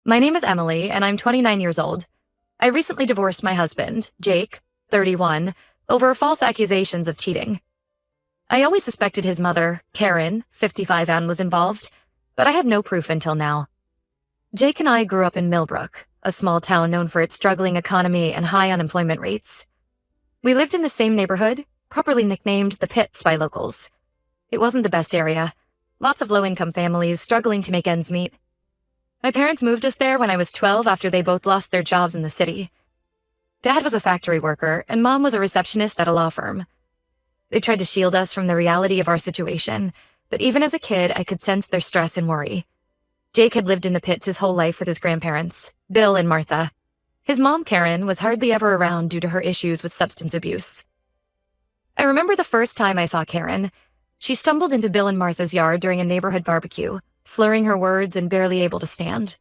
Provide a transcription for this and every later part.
My name is Emily, and I'm 29 years old. I recently divorced my husband, Jake, 31, over false accusations of cheating. I always suspected his mother, Karen, 55, and was involved, but I had no proof until now. Jake and I grew up in Millbrook, a small town known for its struggling economy and high unemployment rates. We lived in the same neighborhood, properly nicknamed the Pits by locals. It wasn't the best area. Lots of low-income families struggling to make ends meet. My parents moved us there when I was 12 after they both lost their jobs in the city. Dad was a factory worker, and Mom was a receptionist at a law firm. They tried to shield us from the reality of our situation, but even as a kid, I could sense their stress and worry. Jake had lived in the Pits his whole life with his grandparents, Bill and Martha. His mom, Karen, was hardly ever around due to her issues with substance abuse. I remember the first time I saw Karen. She stumbled into Bill and Martha's yard during a neighborhood barbecue, slurring her words and barely able to stand.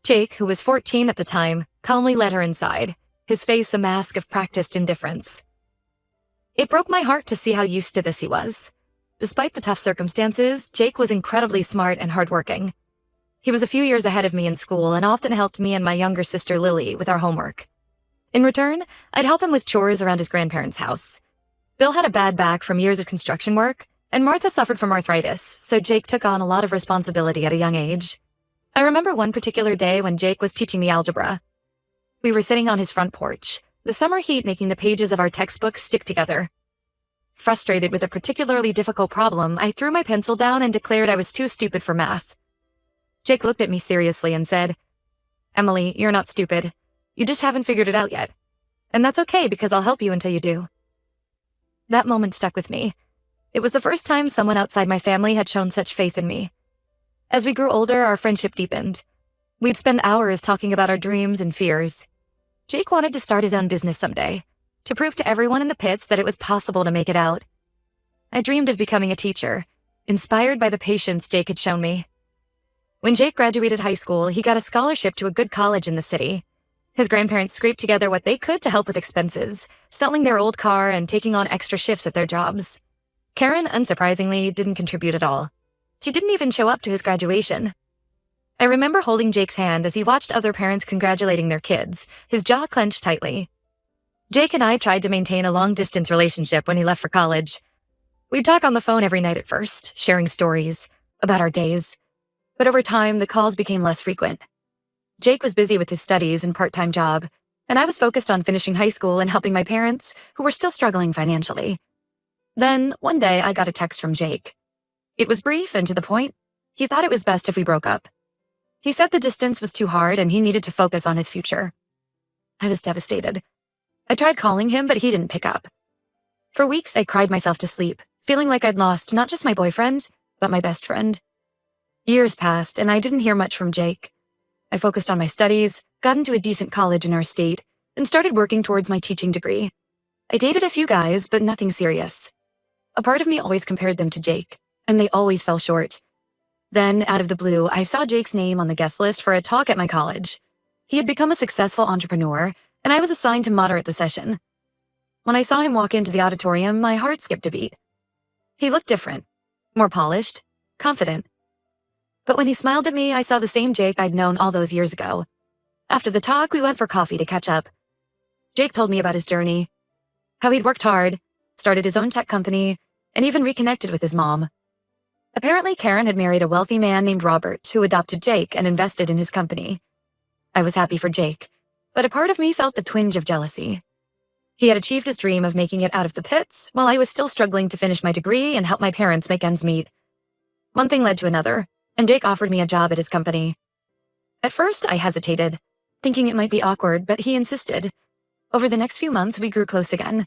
Jake, who was 14 at the time, calmly led her inside, his face a mask of practiced indifference. It broke my heart to see how used to this he was. Despite the tough circumstances, Jake was incredibly smart and hardworking. He was a few years ahead of me in school and often helped me and my younger sister Lily with our homework. In return, I'd help him with chores around his grandparents' house. Bill had a bad back from years of construction work, and Martha suffered from arthritis, so Jake took on a lot of responsibility at a young age. I remember one particular day when Jake was teaching me algebra. We were sitting on his front porch, the summer heat making the pages of our textbook stick together. Frustrated with a particularly difficult problem, I threw my pencil down and declared I was too stupid for math. Jake looked at me seriously and said, "Emily, you're not stupid. You just haven't figured it out yet. And that's okay because I'll help you until you do." That moment stuck with me. It was the first time someone outside my family had shown such faith in me. As we grew older, our friendship deepened. We'd spend hours talking about our dreams and fears. Jake wanted to start his own business someday, to prove to everyone in the Pits that it was possible to make it out. I dreamed of becoming a teacher, inspired by the patience Jake had shown me. When Jake graduated high school, he got a scholarship to a good college in the city. His grandparents scraped together what they could to help with expenses, selling their old car and taking on extra shifts at their jobs. Karen, unsurprisingly, didn't contribute at all. She didn't even show up to his graduation. I remember holding Jake's hand as he watched other parents congratulating their kids, his jaw clenched tightly. Jake and I tried to maintain a long-distance relationship when he left for college. We'd talk on the phone every night at first, sharing stories about our days. But over time, the calls became less frequent. Jake was busy with his studies and part-time job, and I was focused on finishing high school and helping my parents, who were still struggling financially. Then, one day, I got a text from Jake. It was brief and to the point. He thought it was best if we broke up. He said the distance was too hard and he needed to focus on his future. I was devastated. I tried calling him, but he didn't pick up. For weeks, I cried myself to sleep, feeling like I'd lost not just my boyfriend, but my best friend. Years passed, and I didn't hear much from Jake. I focused on my studies, got into a decent college in our state, and started working towards my teaching degree. I dated a few guys, but nothing serious. A part of me always compared them to Jake, and they always fell short. Then, out of the blue, I saw Jake's name on the guest list for a talk at my college. He had become a successful entrepreneur, and I was assigned to moderate the session. When I saw him walk into the auditorium, my heart skipped a beat. He looked different, more polished, confident. But when he smiled at me, I saw the same Jake I'd known all those years ago. After the talk, we went for coffee to catch up. Jake told me about his journey, how he'd worked hard, started his own tech company, and even reconnected with his mom. Apparently, Karen had married a wealthy man named Robert who adopted Jake and invested in his company. I was happy for Jake, but a part of me felt the twinge of jealousy. He had achieved his dream of making it out of the Pits while I was still struggling to finish my degree and help my parents make ends meet. One thing led to another, and Jake offered me a job at his company. At first, I hesitated, thinking it might be awkward, but he insisted. Over the next few months, we grew close again.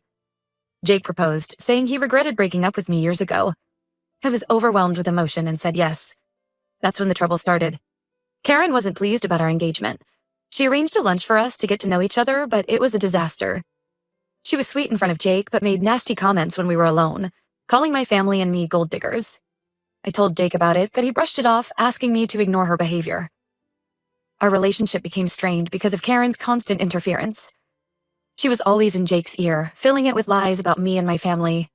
Jake proposed, saying he regretted breaking up with me years ago. I was overwhelmed with emotion and said yes. That's when the trouble started. Karen wasn't pleased about our engagement. She arranged a lunch for us to get to know each other, but it was a disaster. She was sweet in front of Jake, but made nasty comments when we were alone, calling my family and me gold diggers. I told Jake about it, but he brushed it off, asking me to ignore her behavior. Our relationship became strained because of Karen's constant interference. She was always in Jake's ear, filling it with lies about me and my family.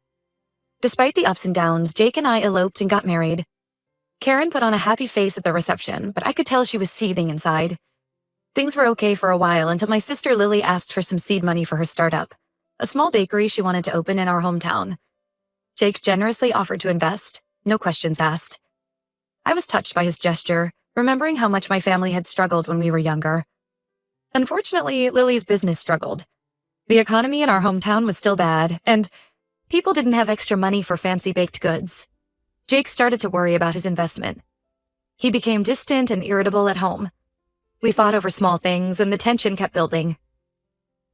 Despite the ups and downs, Jake and I eloped and got married. Karen put on a happy face at the reception, but I could tell she was seething inside. Things were okay for a while until my sister Lily asked for some seed money for her startup, a small bakery she wanted to open in our hometown. Jake generously offered to invest, no questions asked. I was touched by his gesture, remembering how much my family had struggled when we were younger. Unfortunately, Lily's business struggled. The economy in our hometown was still bad, and people didn't have extra money for fancy baked goods. Jake started to worry about his investment. He became distant and irritable at home. We fought over small things, and the tension kept building.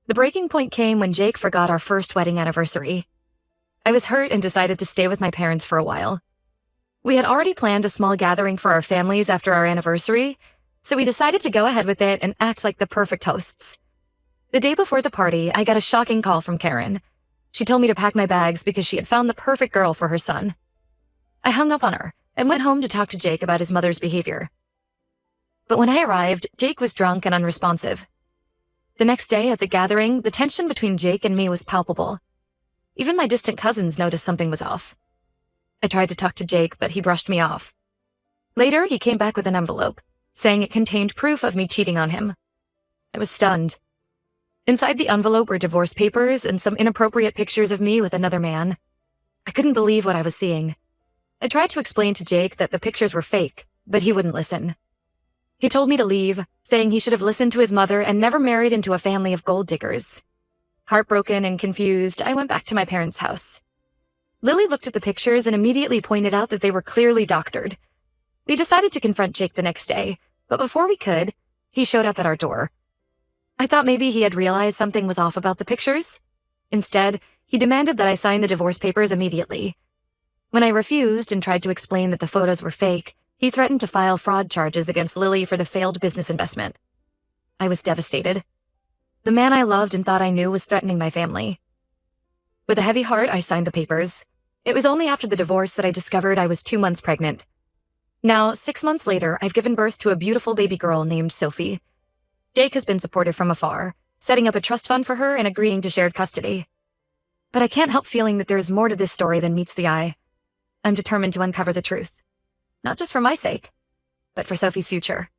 The breaking point came when Jake forgot our first wedding anniversary. I was hurt and decided to stay with my parents for a while. We had already planned a small gathering for our families after our anniversary, so we decided to go ahead with it and act like the perfect hosts. The day before the party, I got a shocking call from Karen. She told me to pack my bags because she had found the perfect girl for her son. I hung up on her and went home to talk to Jake about his mother's behavior. But when I arrived, Jake was drunk and unresponsive. The next day at the gathering, the tension between Jake and me was palpable. Even my distant cousins noticed something was off. I tried to talk to Jake, but he brushed me off. Later, he came back with an envelope, saying it contained proof of me cheating on him. I was stunned. Inside the envelope were divorce papers and some inappropriate pictures of me with another man. I couldn't believe what I was seeing. I tried to explain to Jake that the pictures were fake, but he wouldn't listen. He told me to leave, saying he should have listened to his mother and never married into a family of gold diggers. Heartbroken and confused, I went back to my parents' house. Lily looked at the pictures and immediately pointed out that they were clearly doctored. We decided to confront Jake the next day, but before we could, he showed up at our door. I thought maybe he had realized something was off about the pictures. Instead, he demanded that I sign the divorce papers immediately. When I refused and tried to explain that the photos were fake, he threatened to file fraud charges against Lily for the failed business investment. I was devastated. The man I loved and thought I knew was threatening my family. With a heavy heart, I signed the papers. It was only after the divorce that I discovered I was 2 months pregnant. Now, 6 months later, I've given birth to a beautiful baby girl named Sophie. Jake has been supportive from afar, setting up a trust fund for her and agreeing to shared custody. But I can't help feeling that there's more to this story than meets the eye. I'm determined to uncover the truth. Not just for my sake, but for Sophie's future.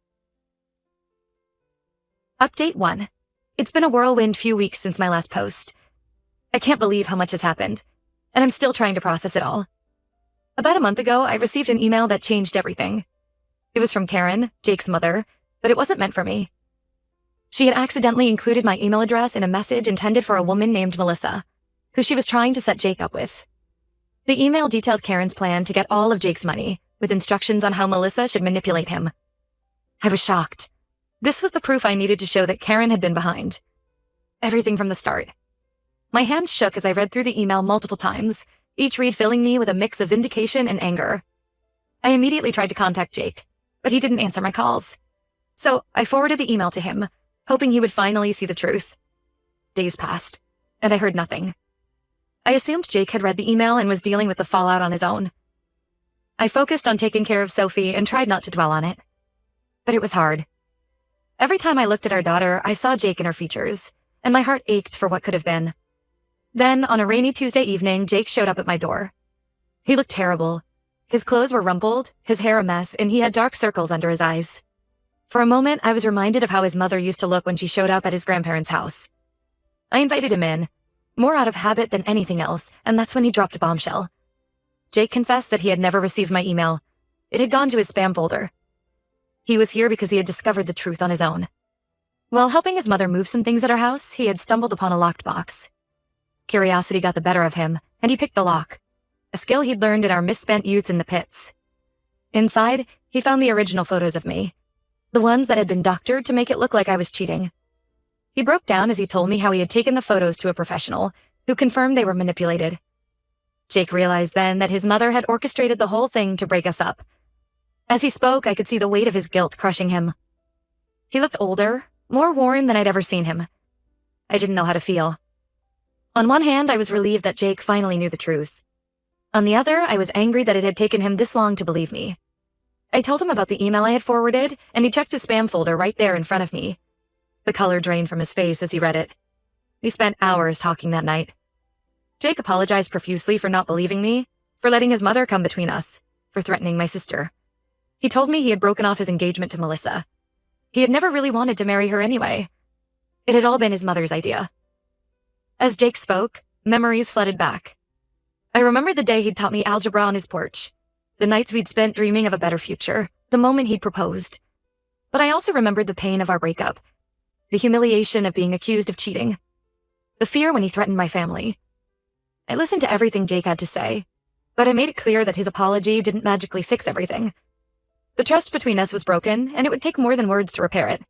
Update 1. It's been a whirlwind few weeks since my last post. I can't believe how much has happened, and I'm still trying to process it all. About a month ago, I received an email that changed everything. It was from Karen, Jake's mother, but it wasn't meant for me. She had accidentally included my email address in a message intended for a woman named Melissa, who she was trying to set Jake up with. The email detailed Karen's plan to get all of Jake's money, with instructions on how Melissa should manipulate him. I was shocked. This was the proof I needed to show that Karen had been behind. Everything from the start. My hands shook as I read through the email multiple times, each read filling me with a mix of vindication and anger. I immediately tried to contact Jake, but he didn't answer my calls. So I forwarded the email to him, hoping he would finally see the truth. Days passed, and I heard nothing. I assumed Jake had read the email and was dealing with the fallout on his own. I focused on taking care of Sophie and tried not to dwell on it. But it was hard. Every time I looked at our daughter, I saw Jake in her features, and my heart ached for what could have been. Then, on a rainy Tuesday evening, Jake showed up at my door. He looked terrible. His clothes were rumpled, his hair a mess, and he had dark circles under his eyes. For a moment, I was reminded of how his mother used to look when she showed up at his grandparents' house. I invited him in, more out of habit than anything else, and that's when he dropped a bombshell. Jake confessed that he had never received my email. It had gone to his spam folder. He was here because he had discovered the truth on his own. While helping his mother move some things at our house, he had stumbled upon a locked box. Curiosity got the better of him, and he picked the lock, a skill he'd learned in our misspent youth in the pits. Inside, he found the original photos of me, the ones that had been doctored to make it look like I was cheating. He broke down as he told me how he had taken the photos to a professional, who confirmed they were manipulated. Jake realized then that his mother had orchestrated the whole thing to break us up. As he spoke, I could see the weight of his guilt crushing him. He looked older, more worn than I'd ever seen him. I didn't know how to feel. On one hand, I was relieved that Jake finally knew the truth. On the other, I was angry that it had taken him this long to believe me. I told him about the email I had forwarded, and he checked his spam folder right there in front of me. The color drained from his face as he read it. We spent hours talking that night. Jake apologized profusely for not believing me, for letting his mother come between us, for threatening my sister. He told me he had broken off his engagement to Melissa. He had never really wanted to marry her anyway. It had all been his mother's idea. As Jake spoke, memories flooded back. I remembered the day he'd taught me algebra on his porch, the nights we'd spent dreaming of a better future, the moment he'd proposed. But I also remembered the pain of our breakup, the humiliation of being accused of cheating, the fear when he threatened my family. I listened to everything Jake had to say, but I made it clear that his apology didn't magically fix everything. The trust between us was broken, and it would take more than words to repair it.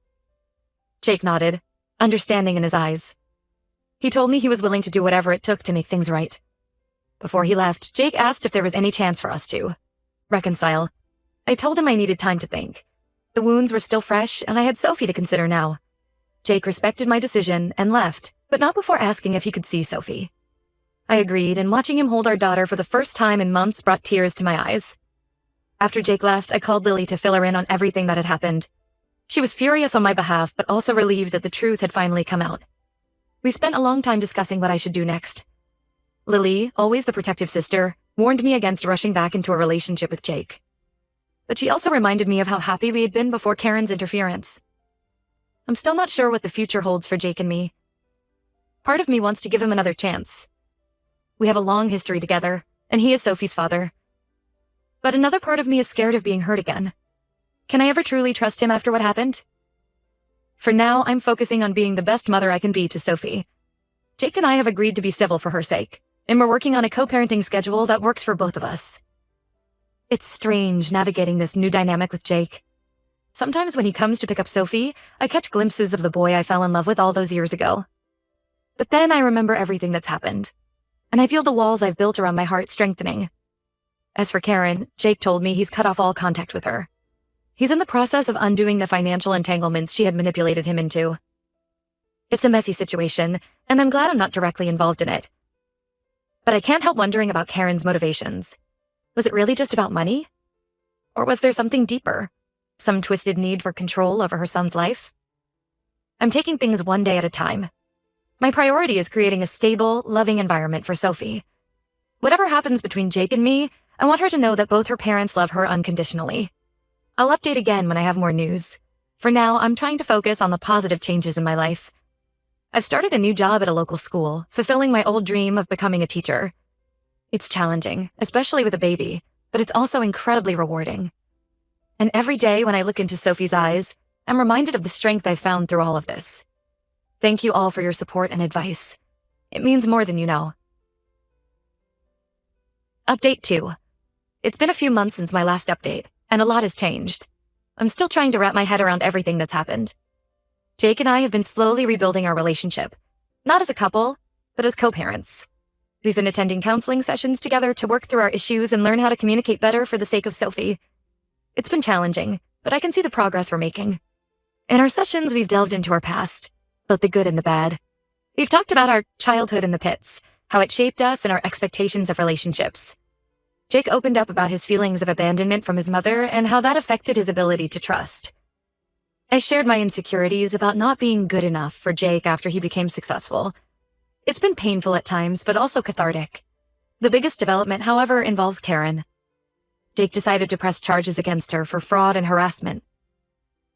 Jake nodded, understanding in his eyes. He told me he was willing to do whatever it took to make things right. Before he left, Jake asked if there was any chance for us to reconcile. I told him I needed time to think. The wounds were still fresh, and I had Sophie to consider now. Jake respected my decision and left, but not before asking if he could see Sophie. I agreed, and watching him hold our daughter for the first time in months brought tears to my eyes. After Jake left, I called Lily to fill her in on everything that had happened. She was furious on my behalf, but also relieved that the truth had finally come out. We spent a long time discussing what I should do next. Lily, always the protective sister, warned me against rushing back into a relationship with Jake. But she also reminded me of how happy we had been before Karen's interference. I'm still not sure what the future holds for Jake and me. Part of me wants to give him another chance. We have a long history together, and he is Sophie's father. But another part of me is scared of being hurt again. Can I ever truly trust him after what happened? For now, I'm focusing on being the best mother I can be to Sophie. Jake and I have agreed to be civil for her sake, and we're working on a co-parenting schedule that works for both of us. It's strange navigating this new dynamic with Jake. Sometimes when he comes to pick up Sophie, I catch glimpses of the boy I fell in love with all those years ago. But then I remember everything that's happened, and I feel the walls I've built around my heart strengthening. As for Karen, Jake told me he's cut off all contact with her. He's in the process of undoing the financial entanglements she had manipulated him into. It's a messy situation, and I'm glad I'm not directly involved in it. But I can't help wondering about Karen's motivations. Was it really just about money? Or was there something deeper? Some twisted need for control over her son's life? I'm taking things one day at a time. My priority is creating a stable, loving environment for Sophie. Whatever happens between Jake and me, I want her to know that both her parents love her unconditionally. I'll update again when I have more news. For now, I'm trying to focus on the positive changes in my life. I've started a new job at a local school, fulfilling my old dream of becoming a teacher. It's challenging, especially with a baby, but it's also incredibly rewarding. And every day when I look into Sophie's eyes, I'm reminded of the strength I've found through all of this. Thank you all for your support and advice. It means more than you know. Update 2. It's been a few months since my last update, and a lot has changed. I'm still trying to wrap my head around everything that's happened. Jake and I have been slowly rebuilding our relationship, not as a couple, but as co-parents. We've been attending counseling sessions together to work through our issues and learn how to communicate better for the sake of Sophie. It's been challenging, but I can see the progress we're making. In our sessions, we've delved into our past, both the good and the bad. We've talked about our childhood in the pits, how it shaped us and our expectations of relationships. Jake opened up about his feelings of abandonment from his mother and how that affected his ability to trust. I shared my insecurities about not being good enough for Jake after he became successful. It's been painful at times, but also cathartic. The biggest development, however, involves Karen. Jake decided to press charges against her for fraud and harassment.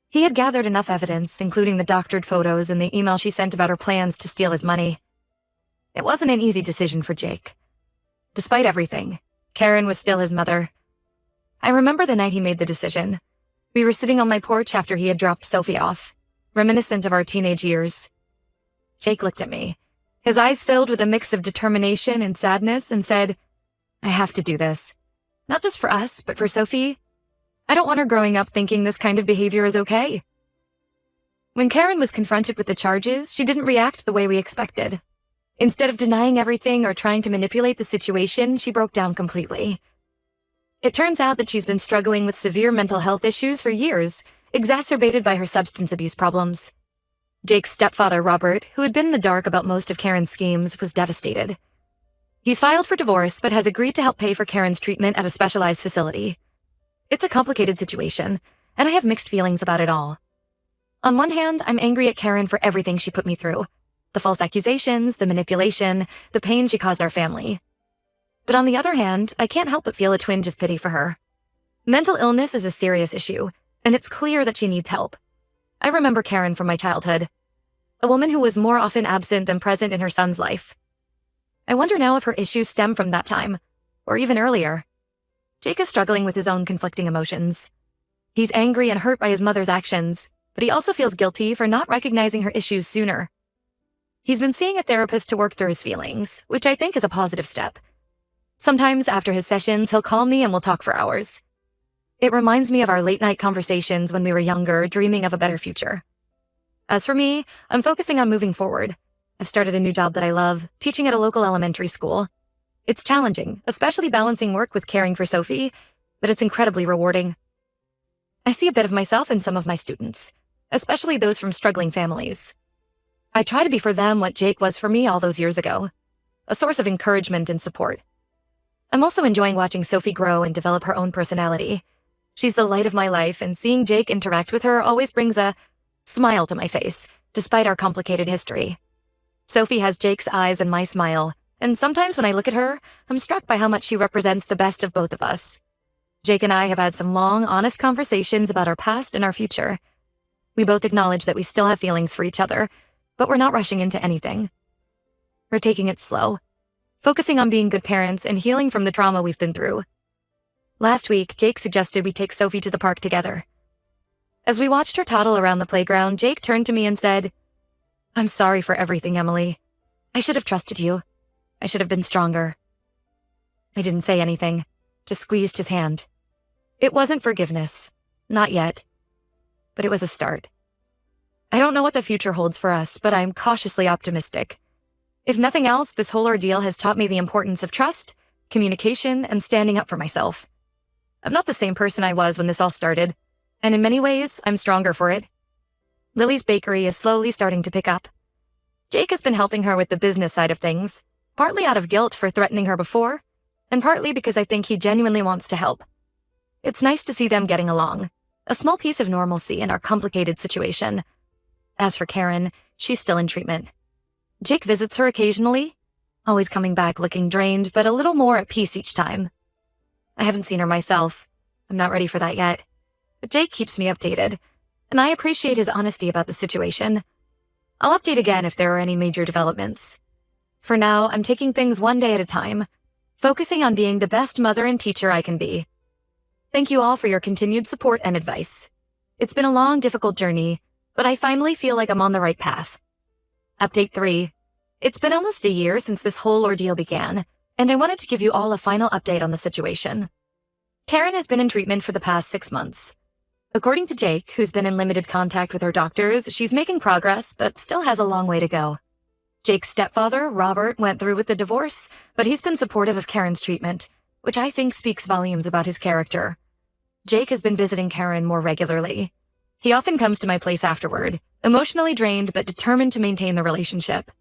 He had gathered enough evidence, including the doctored photos and the email she sent about her plans to steal his money. It wasn't an easy decision for Jake. Despite everything, Karen was still his mother. I remember the night he made the decision. We were sitting on my porch after he had dropped Sophie off, reminiscent of our teenage years. Jake looked at me, his eyes filled with a mix of determination and sadness, and said, "I have to do this. Not just for us, but for Sophie. I don't want her growing up thinking this kind of behavior is okay." When Karen was confronted with the charges, she didn't react the way we expected. Instead of denying everything or trying to manipulate the situation, she broke down completely. It turns out that she's been struggling with severe mental health issues for years, exacerbated by her substance abuse problems. Jake's stepfather, Robert, who had been in the dark about most of Karen's schemes, was devastated. He's filed for divorce, but has agreed to help pay for Karen's treatment at a specialized facility. It's a complicated situation, and I have mixed feelings about it all. On one hand, I'm angry at Karen for everything she put me through. The false accusations, the manipulation, the pain she caused our family. But on the other hand, I can't help but feel a twinge of pity for her. Mental illness is a serious issue, and it's clear that she needs help. I remember Karen from my childhood, a woman who was more often absent than present in her son's life. I wonder now if her issues stem from that time, or even earlier. Jake is struggling with his own conflicting emotions. He's angry and hurt by his mother's actions, but he also feels guilty for not recognizing her issues sooner. He's been seeing a therapist to work through his feelings, which I think is a positive step. Sometimes after his sessions, he'll call me and we'll talk for hours. It reminds me of our late-night conversations when we were younger, dreaming of a better future. As for me, I'm focusing on moving forward. I've started a new job that I love, teaching at a local elementary school. It's challenging, especially balancing work with caring for Sophie, but it's incredibly rewarding. I see a bit of myself in some of my students, especially those from struggling families. I try to be for them what Jake was for me all those years ago, a source of encouragement and support. I'm also enjoying watching Sophie grow and develop her own personality. She's the light of my life, and seeing Jake interact with her always brings a smile to my face, despite our complicated history. Sophie has Jake's eyes and my smile, and sometimes when I look at her, I'm struck by how much she represents the best of both of us. Jake and I have had some long, honest conversations about our past and our future. We both acknowledge that we still have feelings for each other, but we're not rushing into anything. We're taking it slow, focusing on being good parents and healing from the trauma we've been through. Last week, Jake suggested we take Sophie to the park together. As we watched her toddle around the playground, Jake turned to me and said, "I'm sorry for everything, Emily. I should have trusted you. I should have been stronger." I didn't say anything, just squeezed his hand. It wasn't forgiveness, not yet, but it was a start. I don't know what the future holds for us, but I'm cautiously optimistic. If nothing else, this whole ordeal has taught me the importance of trust, communication, and standing up for myself. I'm not the same person I was when this all started, and in many ways, I'm stronger for it. Lily's bakery is slowly starting to pick up. Jake has been helping her with the business side of things, partly out of guilt for threatening her before, and partly because I think he genuinely wants to help. It's nice to see them getting along, a small piece of normalcy in our complicated situation. As for Karen, she's still in treatment. Jake visits her occasionally, always coming back looking drained, but a little more at peace each time. I haven't seen her myself. I'm not ready for that yet. But Jake keeps me updated, and I appreciate his honesty about the situation. I'll update again if there are any major developments. For now, I'm taking things one day at a time, focusing on being the best mother and teacher I can be. Thank you all for your continued support and advice. It's been a long, difficult journey, but I finally feel like I'm on the right path. Update 3. It's been almost a year since this whole ordeal began, and I wanted to give you all a final update on the situation. Karen has been in treatment for the past 6 months. According to Jake, who's been in limited contact with her doctors, she's making progress, but still has a long way to go. Jake's stepfather, Robert, went through with the divorce, but he's been supportive of Karen's treatment, which I think speaks volumes about his character. Jake has been visiting Karen more regularly. He often comes to my place afterward, emotionally drained but determined to maintain the relationship.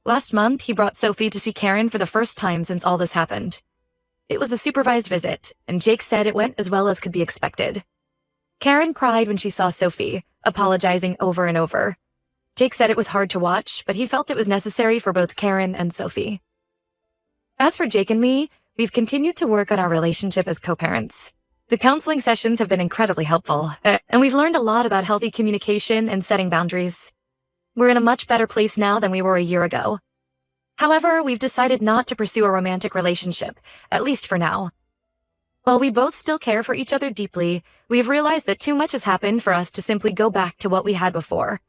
Last month, he brought Sophie to see Karen for the first time since all this happened. It was a supervised visit, and Jake said it went as well as could be expected. Karen cried when she saw Sophie, apologizing over and over. Jake said it was hard to watch, but he felt it was necessary for both Karen and Sophie. As for Jake and me, we've continued to work on our relationship as co-parents. The counseling sessions have been incredibly helpful, and we've learned a lot about healthy communication and setting boundaries. We're in a much better place now than we were a year ago. However, we've decided not to pursue a romantic relationship, at least for now. While we both still care for each other deeply, we've realized that too much has happened for us to simply go back to what we had before.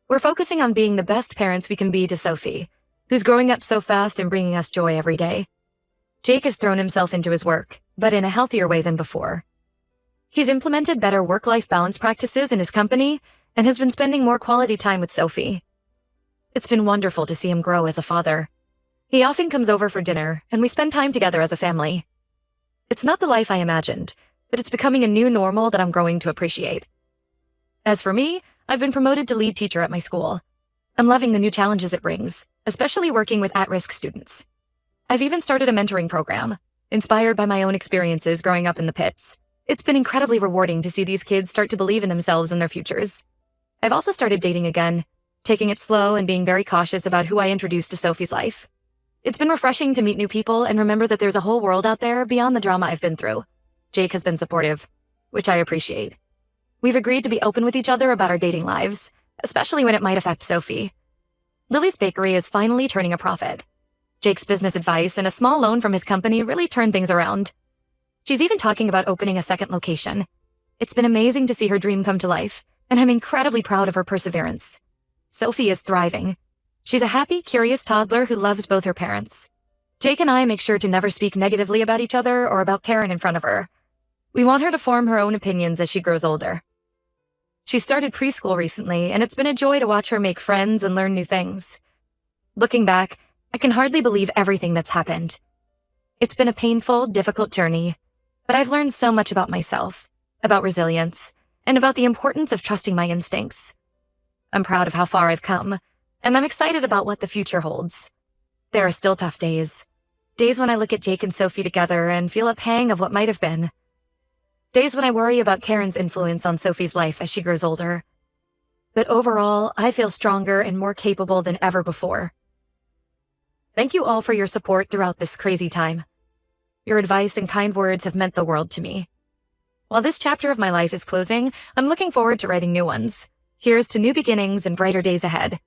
We're focusing on being the best parents we can be to Sophie, who's growing up so fast and bringing us joy every day. Jake has thrown himself into his work, but in a healthier way than before. He's implemented better work-life balance practices in his company and has been spending more quality time with Sophie. It's been wonderful to see him grow as a father. He often comes over for dinner, and we spend time together as a family. It's not the life I imagined, but it's becoming a new normal that I'm growing to appreciate. As for me, I've been promoted to lead teacher at my school. I'm loving the new challenges it brings, especially working with at-risk students. I've even started a mentoring program, inspired by my own experiences growing up in the pits. It's been incredibly rewarding to see these kids start to believe in themselves and their futures. I've also started dating again, taking it slow and being very cautious about who I introduce to Sophie's life. It's been refreshing to meet new people and remember that there's a whole world out there beyond the drama I've been through. Jake has been supportive, which I appreciate. We've agreed to be open with each other about our dating lives, especially when it might affect Sophie. Lily's Bakery is finally turning a profit. Jake's business advice and a small loan from his company really turned things around. She's even talking about opening a second location. It's been amazing to see her dream come to life, and I'm incredibly proud of her perseverance. Sophie is thriving. She's a happy, curious toddler who loves both her parents. Jake and I make sure to never speak negatively about each other or about Karen in front of her. We want her to form her own opinions as she grows older. She started preschool recently, and it's been a joy to watch her make friends and learn new things. Looking back, I can hardly believe everything that's happened. It's been a painful, difficult journey, but I've learned so much about myself, about resilience, and about the importance of trusting my instincts. I'm proud of how far I've come, and I'm excited about what the future holds. There are still tough days. Days when I look at Jake and Sophie together and feel a pang of what might have been. Days when I worry about Karen's influence on Sophie's life as she grows older. But overall, I feel stronger and more capable than ever before. Thank you all for your support throughout this crazy time. Your advice and kind words have meant the world to me. While this chapter of my life is closing, I'm looking forward to writing new ones. Here's to new beginnings and brighter days ahead.